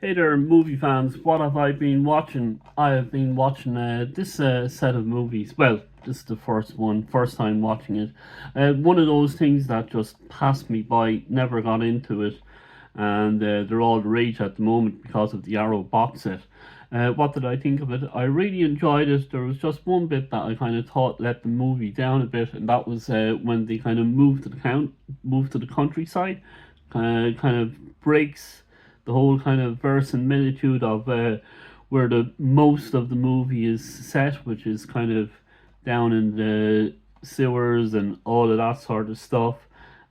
Hey there, movie fans. What have I been watching? I have been watching this set of movies. Well, this is the first one, first time watching it. One of those things that just passed me by, never got into it, and they're all the rage at the moment because of the Arrow box set. What did I think of it? I really enjoyed it. There was just one bit that I kind of thought let the movie down a bit, and that was when they kind of moved to the countryside. Kind of breaks the whole kind of verisimilitude of where the most of the movie is set, which is kind of down in the sewers and all of that sort of stuff.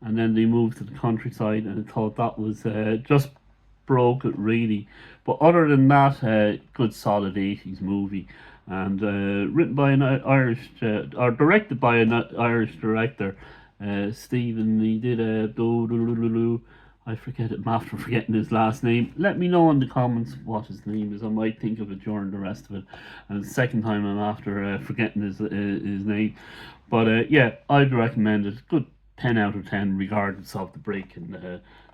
And then they moved to the countryside, and I thought that was just broke it really. But other than that, good solid 80s movie. And written by an Irish, or directed by an Irish director, Stephen. He did I forget it. I'm after forgetting his last name. Let me know in the comments what his name is. I might think of it during the rest of it. And the second time I'm after forgetting his name. But yeah, I'd recommend it. Good 10 out of 10, regardless of the break in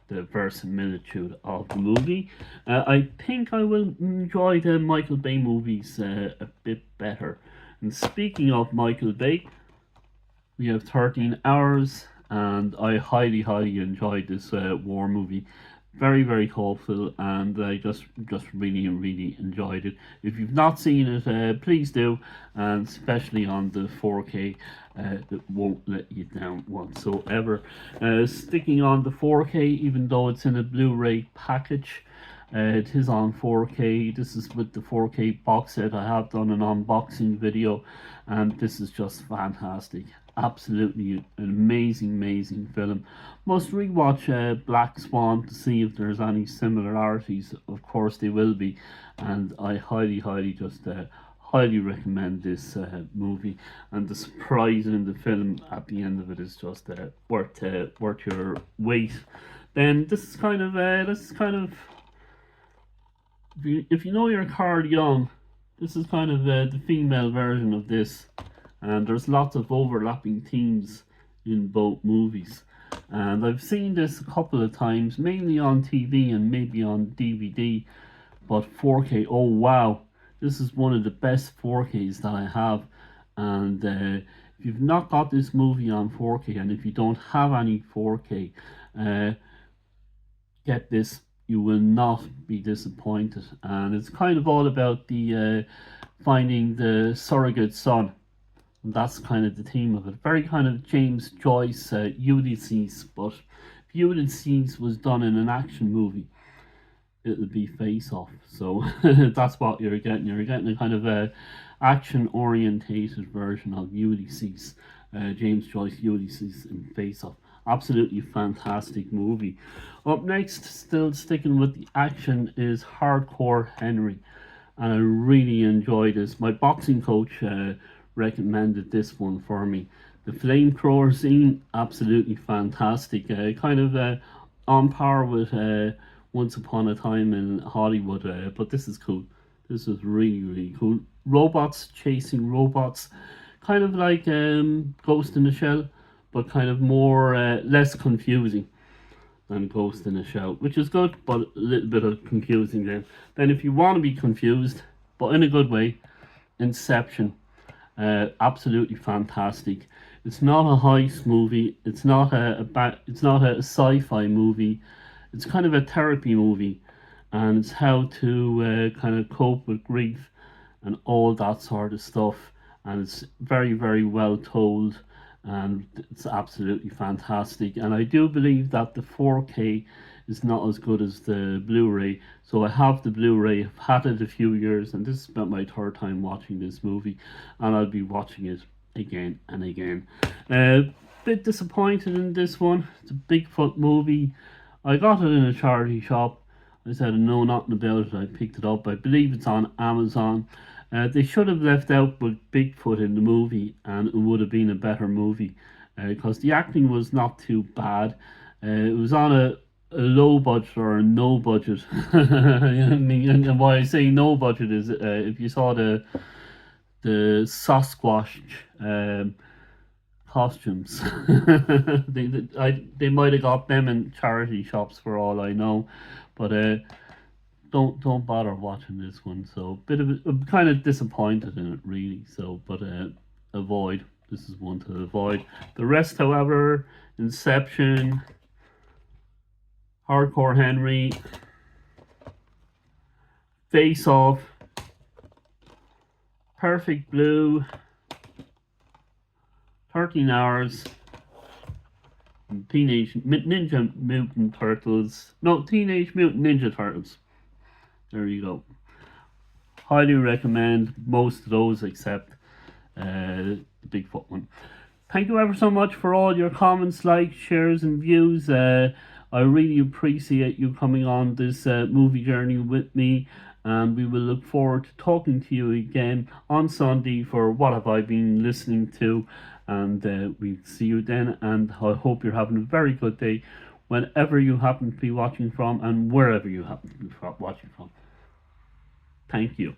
the verisimilitude of the movie. I think I will enjoy the Michael Bay movies a bit better. And speaking of Michael Bay, we have 13 hours, and I highly enjoyed this war movie. Very, very hopeful, and I just really enjoyed it. If you've not seen it, please do, and especially on the 4K, it won't let you down whatsoever. Sticking on the 4K, even though it's in a Blu-ray package, it is on 4K. This is with the 4K box set. I have done an unboxing video, and this is just fantastic. Absolutely an amazing film. Must rewatch Black Swan to see if there's any similarities. Of course, they will be, and I highly recommend this movie. And the surprise in the film at the end of it is just worth your wait. Then this is kind of if you know your Carl Young, this is kind of the female version of this, and there's lots of overlapping themes in both movies. And I've seen this a couple of times, mainly on TV and maybe on DVD, but 4K. Oh wow, this is one of the best 4Ks that I have. And if you've not got this movie on 4K, and if you don't have any 4K, uh, get this. You will not be disappointed. And it's kind of all about the finding the surrogate son. And that's kind of the theme of it. Very kind of James Joyce, Ulysses. But if Ulysses was done in an action movie, it would be Face Off. So that's what you're getting. You're getting a kind of action orientated version of Ulysses. James Joyce Ulysses in Face Off. Absolutely fantastic movie. Up next, still sticking with the action, is Hardcore Henry, and I really enjoyed this. My boxing coach recommended this one for me. The flamethrower scene, absolutely fantastic. Kind of on par with Once Upon a Time in Hollywood, but this is cool. This is really cool. Robots chasing robots, kind of like Ghost in the Shell, but kind of more less confusing than Ghost in the Shell, which is good, but a little bit of confusing then. Then, if you want to be confused, but in a good way, Inception, absolutely fantastic. It's not a heist movie. It's not a sci-fi movie. It's kind of a therapy movie, and it's how to kind of cope with grief and all that sort of stuff. And it's very well told, and it's absolutely fantastic. And I do believe that the 4K is not as good as the Blu-ray. So I have the Blu-ray. I've had it a few years, and this is about my third time watching this movie, and I'll be watching it again and again. Bit disappointed in this one. It's a Bigfoot movie. I got it in a charity shop. I said I know nothing about it. I picked it up. I believe it's on Amazon. They should have left out with Bigfoot in the movie, and it would have been a better movie, because the acting was not too bad. It was on a low budget or a no budget. And why I say no budget is if you saw the Sasquatch costumes, they might have got them in charity shops for all I know, but don't bother watching this one. So bit of I'm kind of disappointed in it really. So but avoid. This is one to avoid. The rest, however, Inception, Hardcore Henry, Face Off, Perfect Blue, 13 Hours, Teenage Ninja Mutant Turtles. No, Teenage Mutant Ninja Turtles. There you go. Highly recommend most of those except the Bigfoot one. Thank you ever so much for all your comments, likes, shares, and views. I really appreciate you coming on this movie journey with me, and we will look forward to talking to you again on Sunday for What Have I Been Listening To, and we'll see you then, and I hope you're having a very good day whenever you happen to be watching from and wherever you happen to be watching from. Thank you.